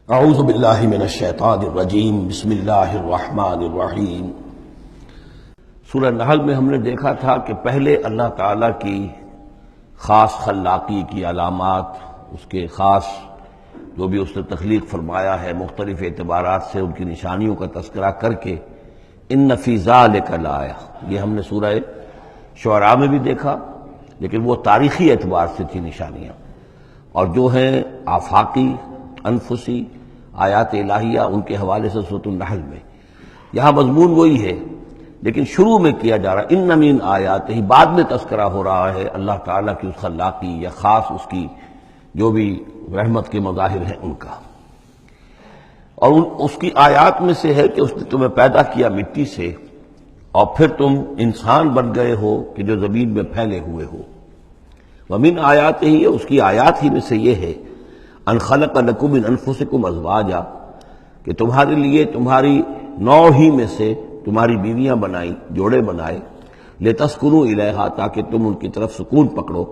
اعوذ باللہ من الشیطان الرجیم بسم اللہ الرحمن الرحیم۔ سورہ نحل میں ہم نے دیکھا تھا کہ پہلے اللہ تعالیٰ کی خاص خلاقی کی علامات، اس کے خاص جو بھی اس نے تخلیق فرمایا ہے مختلف اعتبارات سے ان کی نشانیوں کا تذکرہ کر کے ان فی ذالک لآیہ، یہ ہم نے سورہ شعراء میں بھی دیکھا، لیکن وہ تاریخی اعتبار سے تھی نشانیاں، اور جو ہیں آفاقی انفسی آیات الہیہ ان کے حوالے سے سورۃ النحل میں یہاں مضمون وہی ہے، لیکن شروع میں کیا جا رہا ان من آیات ہی، بعد میں تذکرہ ہو رہا ہے اللہ تعالیٰ کی اس خلاقی یا خاص اس کی جو بھی رحمت کے مظاہر ہیں ان کا، اور اس کی آیات میں سے ہے کہ اس نے تمہیں پیدا کیا مٹی سے اور پھر تم انسان بن گئے ہو کہ جو زمین میں پھیلے ہوئے ہو۔ ومن آیات ہی، اس کی آیات ہی میں سے یہ ہے ان خلق لکم من انفسکم ازواجا، کہ تمہارے لیے تمہاری نوع ہی میں سے تمہاری بیویاں بنائی، جوڑے بنائے، لتسکنوا الیہا، تاکہ تم ان کی طرف سکون پکڑو،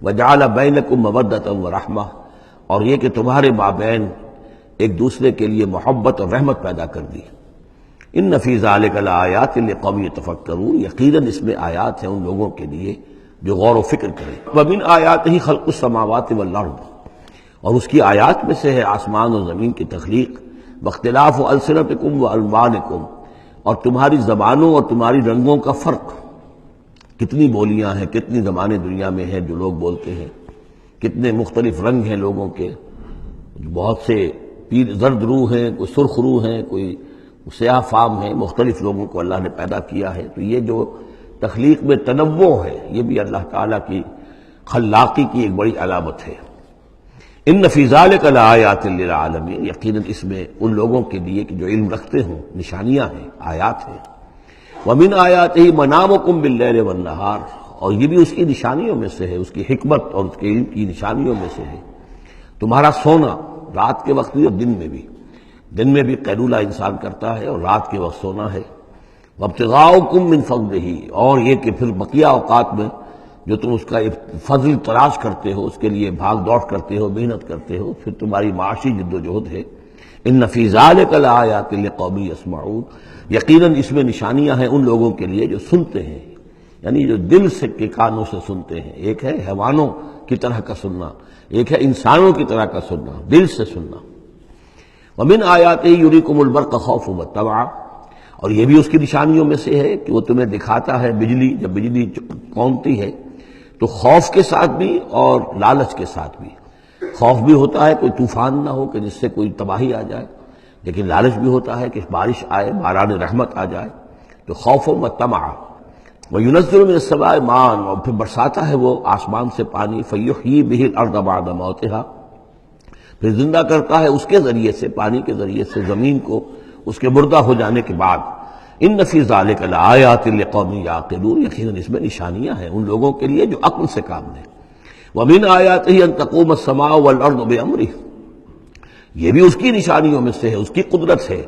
وجعل بینکم مودۃ ورحمہ، اور یہ کہ تمہارے مابین ایک دوسرے کے لیے محبت اور رحمت پیدا کر دی۔ ان فی ذلک لآیات لقوم یتفکرون، یقیناً اس میں آیات ہیں ان لوگوں کے لیے جو غور و فکر کریں۔ ومن آیاتہ خلق السماوات والارض، اور اس کی آیات میں سے ہے آسمان اور زمین کی تخلیق، واختلاف السنتکم والوانکم، اور تمہاری زبانوں اور تمہاری رنگوں کا فرق، کتنی بولیاں ہیں، کتنی زبانیں دنیا میں ہیں جو لوگ بولتے ہیں، کتنے مختلف رنگ ہیں لوگوں کے، بہت سے زرد روح ہیں، کوئی سرخ روح ہیں، کوئی سیاہ فام ہیں، مختلف لوگوں کو اللہ نے پیدا کیا ہے۔ تو یہ جو تخلیق میں تنوع ہے یہ بھی اللہ تعالیٰ کی خلاقی کی ایک بڑی علامت ہے۔ ان فی ذلک لآیات للعالمین، یقیناً اس میں ان لوگوں کے لیے کہ جو علم رکھتے ہوں نشانیاں ہیں، آیات ہیں۔ ومن آیاتہ منامکم باللیل والنہار، اور یہ بھی اس کی نشانیوں میں سے ہے، اس کی حکمت اور اس کے علم کی نشانیوں میں سے ہے تمہارا سونا، رات کے وقت بھی اور دن میں بھی قیلولہ انسان کرتا ہے اور رات کے وقت سونا ہے۔ وابتغاؤکم من فضلہ، اور یہ کہ پھر بقیہ اوقات میں جو تم اس کا فضل تلاش کرتے ہو، اس کے لیے بھاگ دوڑ کرتے ہو، محنت کرتے ہو، پھر تمہاری معاشی جد و جہد ہے۔ ان فی ذلک لآیات لقوم یسمعون، یقیناً اس میں نشانیاں ہیں ان لوگوں کے لیے جو سنتے ہیں، یعنی جو دل سے کے کانوں سے سنتے ہیں۔ ایک ہے حیوانوں کی طرح کا سننا، ایک ہے انسانوں کی طرح کا سننا، دل سے سننا۔ ومن آیاتہ یریکم البرق خوفا وطمعا، اور یہ بھی اس کی نشانیوں میں سے ہے کہ وہ تمہیں دکھاتا ہے بجلی، جب بجلی کونتی ہے تو خوف کے ساتھ بھی اور لالچ کے ساتھ بھی۔ خوف بھی ہوتا ہے کوئی طوفان نہ ہو کہ جس سے کوئی تباہی آ جائے، لیکن لالچ بھی ہوتا ہے کہ بارش آئے، باران رحمت آ جائے، تو خوف و طمع۔ وَيُنَزِّلُ مِنَ السَّمَاءِ مَاءً، اور پھر برساتا ہے وہ آسمان سے پانی، فَيُحْيِي بِهِ الْأَرْضَ بَعْدَ مَوْتِهَا، پھر زندہ کرتا ہے اس کے ذریعے سے، پانی کے ذریعے سے زمین کو اس کے مردہ ہو جانے کے بعد۔ ان فی ذلک لآیات لقوم یعقلون، یقیناً اس میں نشانیاں ہیں ان لوگوں کے لیے جو عقل سے کام لیں۔ ومن آیاتہ ان تقوم السماء والارض بامرہ، یہ بھی اس کی نشانیوں میں سے ہے، اس کی قدرت ہے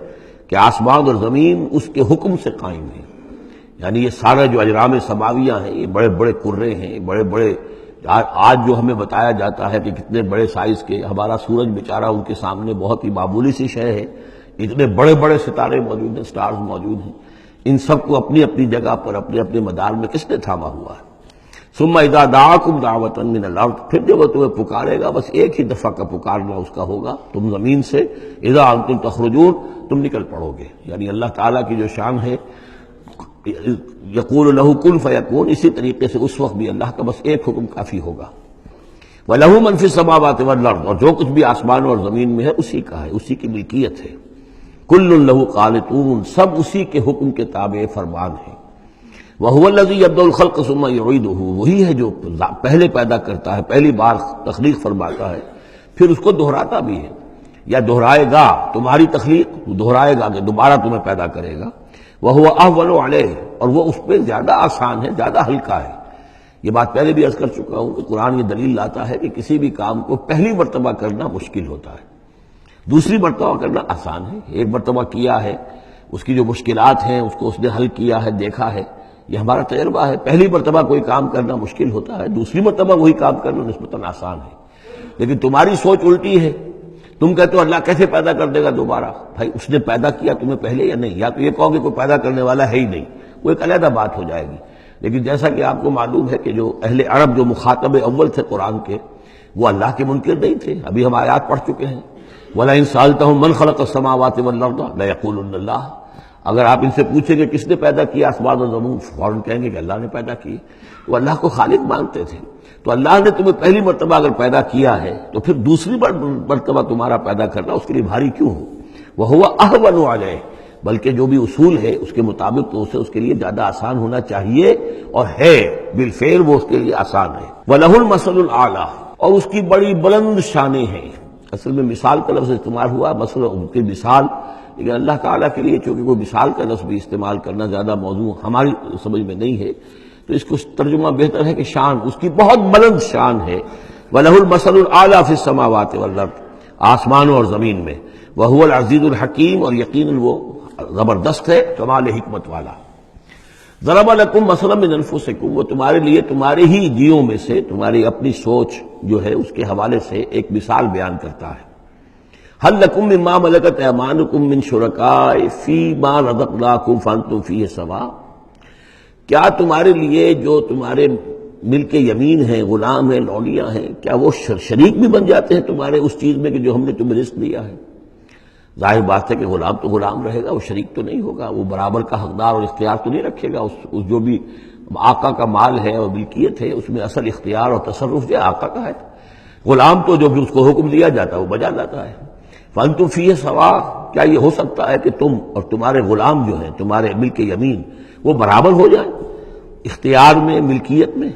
کہ آسمان اور زمین اس کے حکم سے قائم ہیں۔ یعنی یہ سارا جو اجرام سماویہ ہیں، یہ بڑے بڑے کرے ہیں، بڑے بڑے، آج جو ہمیں بتایا جاتا ہے کہ کتنے بڑے سائز کے، ہمارا سورج بیچارہ ان کے سامنے بہت ہی معمولی سی شے ہے، اتنے بڑے بڑے ستارے موجود ہیں، سٹارز موجود ہیں، ان سب کو اپنی اپنی جگہ پر اپنے اپنے مدار میں کس نے تھاما ہوا ہے۔ ثم اذا دعاکم دعوۃ من الارض، پھر جب وہ تمہیں پکارے گا، بس ایک ہی دفعہ کا پکارنا اس کا ہوگا، تم زمین سے اذا انتم تخرجون، تم نکل پڑو گے۔ یعنی اللہ تعالیٰ کی جو شان ہے یقول لہ کن فیکون، اسی طریقے سے اس وقت بھی اللہ کا بس ایک حکم کافی ہوگا۔ وَلَهُ مَن فِي السَّمَاوَاتِ وَالْأَرْضِ، اور جو کچھ بھی آسمان اور زمین میں ہے اسی کا ہے، اسی کی ملکیت ہے۔ کل لہ قانتون، سب اسی کے حکم کے تابع فرمان ہیں۔ وَهُوَ الَّذِي يَبْدَأُ الْخَلْقَ ثُمَّ يُعِيدُهُ، وہی ہے جو پہلے پیدا کرتا ہے، پہلی بار تخلیق فرماتا ہے، پھر اس کو دہراتا بھی ہے، یا دہرائے گا، تمہاری تخلیق دہرائے گا کہ دوبارہ تمہیں پیدا کرے گا۔ وَهُوَ أَهْوَنُ عَلَيْهِ، اور وہ اس پہ زیادہ آسان ہے، زیادہ ہلکا ہے۔ یہ بات پہلے بھی عرض کر چکا ہوں کہ قرآن یہ دلیل لاتا ہے کہ کسی بھی کام کو پہلی مرتبہ کرنا مشکل ہوتا ہے، دوسری مرتبہ کرنا آسان ہے۔ ایک مرتبہ کیا ہے، اس کی جو مشکلات ہیں اس کو اس نے حل کیا ہے، دیکھا ہے، یہ ہمارا تجربہ ہے۔ پہلی مرتبہ کوئی کام کرنا مشکل ہوتا ہے، دوسری مرتبہ وہی کام کرنا نسبتاً آسان ہے۔ لیکن تمہاری سوچ الٹی ہے، تم کہتے ہو اللہ کیسے پیدا کر دے گا دوبارہ؟ بھائی اس نے پیدا کیا تمہیں پہلے یا نہیں؟ یا تو یہ کہو کہ کوئی پیدا کرنے والا ہے ہی نہیں، وہ ایک علیحدہ بات ہو جائے گی۔ لیکن جیسا کہ آپ کو معلوم ہے کہ جو اہل عرب جو مخاطب اول تھے قرآن کے، وہ اللہ کے منکر نہیں تھے۔ ابھی ہم آیات پڑھ چکے ہیں، وَلَئِن سَأَلْتَهُم مَّن خَلَقَ السَّمَاوَاتِ وَالْأَرْضَ لَيَقُولُنَّ اللَّهُ، اگر آپ ان سے پوچھیں کہ کس نے پیدا کیا آسمان و زمین، فوراً کہیں گے کہ اللہ نے پیدا کی۔ وہ اللہ کو خالق مانتے تھے۔ تو اللہ نے تمہیں پہلی مرتبہ اگر پیدا کیا ہے تو پھر دوسری مرتبہ تمہارا پیدا کرنا اس کے لیے بھاری کیوں ہو؟ وَهُوَ أَهْوَنُ عَلَيْهِ، بلکہ جو بھی اصول ہے اس کے مطابق تو اسے اس کے لیے زیادہ آسان ہونا چاہیے، اور ہے بالفعل وہ اس کے لیے آسان ہے۔ وَلَهُ الْمَثَلُ الْأَعْلَىٰ، اور اس کی بڑی بلند شانیں ہیں۔ اصل میں مثال کا لفظ استعمال ہوا، مثلا ان کی مثال، لیکن اللہ تعالیٰ کے لیے چونکہ کوئی مثال کا لفظ بھی استعمال کرنا زیادہ موضوع ہماری سمجھ میں نہیں ہے، تو اس کو ترجمہ بہتر ہے کہ شان، اس کی بہت بلند شان ہے۔ وَلَهُ الْمَثَلُ الْأَعْلَىٰ فِي السَّمَاوَاتِ وَالْأَرْضِ، آسمانوں اور زمین میں۔ وَهُوَ الْعَزِيزُ الْحَكِيمُ، اور یقیناً وہ زبردست ہے، کمال حکمت والا۔ ضرب لکم مثلا من انفسکم، وہ تمہارے لیے تمہارے ہی جیوں میں سے، تمہاری اپنی سوچ جو ہے اس کے حوالے سے ایک مثال بیان کرتا ہے۔ هل لکم مما ملکت ایمانکم من شرکاء فیما رزقناکم فانتم فیہ سواء، کیا تمہارے لیے جو تمہارے ملک یمین ہیں، غلام ہیں، لولیاں ہیں، کیا وہ شریک بھی بن جاتے ہیں تمہارے اس چیز میں کہ جو ہم نے تمہیں رزق دیا ہے؟ ظاہر بات ہے کہ غلام تو غلام رہے گا، وہ شریک تو نہیں ہوگا، وہ برابر کا حقدار اور اختیار تو نہیں رکھے گا۔ اس جو بھی آقا کا مال ہے اور ملکیت ہے، اس میں اصل اختیار اور تصرف جو آقا کا ہے۔ غلام تو جو بھی اس کو حکم دیا جاتا ہے وہ بجا جاتا ہے۔ فانتم فیہ سواء، کیا یہ ہو سکتا ہے کہ تم اور تمہارے غلام جو ہیں، تمہارے ملک یمین، وہ برابر ہو جائیں اختیار میں، ملکیت میں؟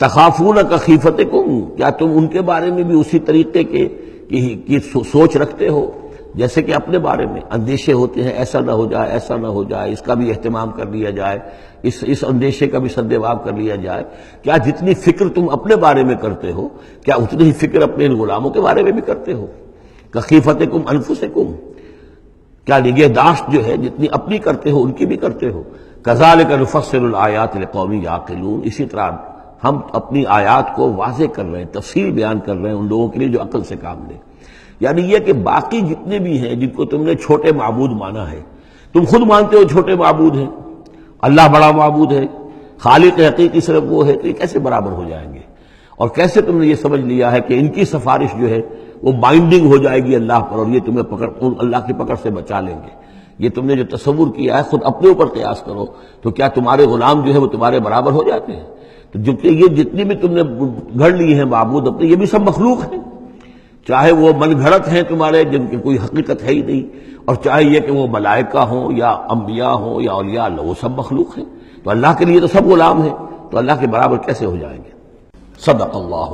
تخافون کخیفتکم، کیا تم ان کے بارے میں بھی اسی طریقے کی سوچ رکھتے ہو جیسے کہ اپنے بارے میں؟ اندیشے ہوتے ہیں، ایسا نہ ہو جائے، ایسا نہ ہو جائے، اس کا بھی اہتمام کر لیا جائے، اس اندیشے کا بھی سدباب کر لیا جائے۔ کیا جتنی فکر تم اپنے بارے میں کرتے ہو، کیا اتنی ہی فکر اپنے ان غلاموں کے بارے میں بھی کرتے ہو؟ کخیفتکم انفسکم، کیا نگہداشت جو ہے جتنی اپنی کرتے ہو ان کی بھی کرتے ہو؟ کذالک نفصل الآیات لقوم یعقلون، اسی طرح ہم اپنی آیات کو واضح کر رہے ہیں، تفصیل بیان کر رہے ہیں ان لوگوں کے لیے جو عقل سے کام لیں۔ یعنی یہ کہ باقی جتنے بھی ہیں جن کو تم نے چھوٹے معبود مانا ہے، تم خود مانتے ہو چھوٹے معبود ہیں، اللہ بڑا معبود ہے، خالق حقیقی صرف وہ ہے، تو یہ کیسے برابر ہو جائیں گے؟ اور کیسے تم نے یہ سمجھ لیا ہے کہ ان کی سفارش جو ہے وہ بائنڈنگ ہو جائے گی اللہ پر، اور یہ تمہیں اللہ کی پکڑ سے بچا لیں گے؟ یہ تم نے جو تصور کیا ہے خود اپنے اوپر قیاس کرو، تو کیا تمہارے غلام جو ہے وہ تمہارے برابر ہو جاتے ہیں؟ تو یہ جتنی بھی تم نے گھڑ لی ہیں معبود اپنے، یہ بھی سب مخلوق ہیں، چاہے وہ من گھڑت ہیں تمہارے جن کی کوئی حقیقت ہے ہی نہیں، اور چاہے یہ کہ وہ ملائکہ ہوں یا انبیاء ہوں یا اولیاء اللہ، وہ سب مخلوق ہیں۔ تو اللہ کے لیے تو سب غلام ہیں، تو اللہ کے برابر کیسے ہو جائیں گے؟ صدق اللہ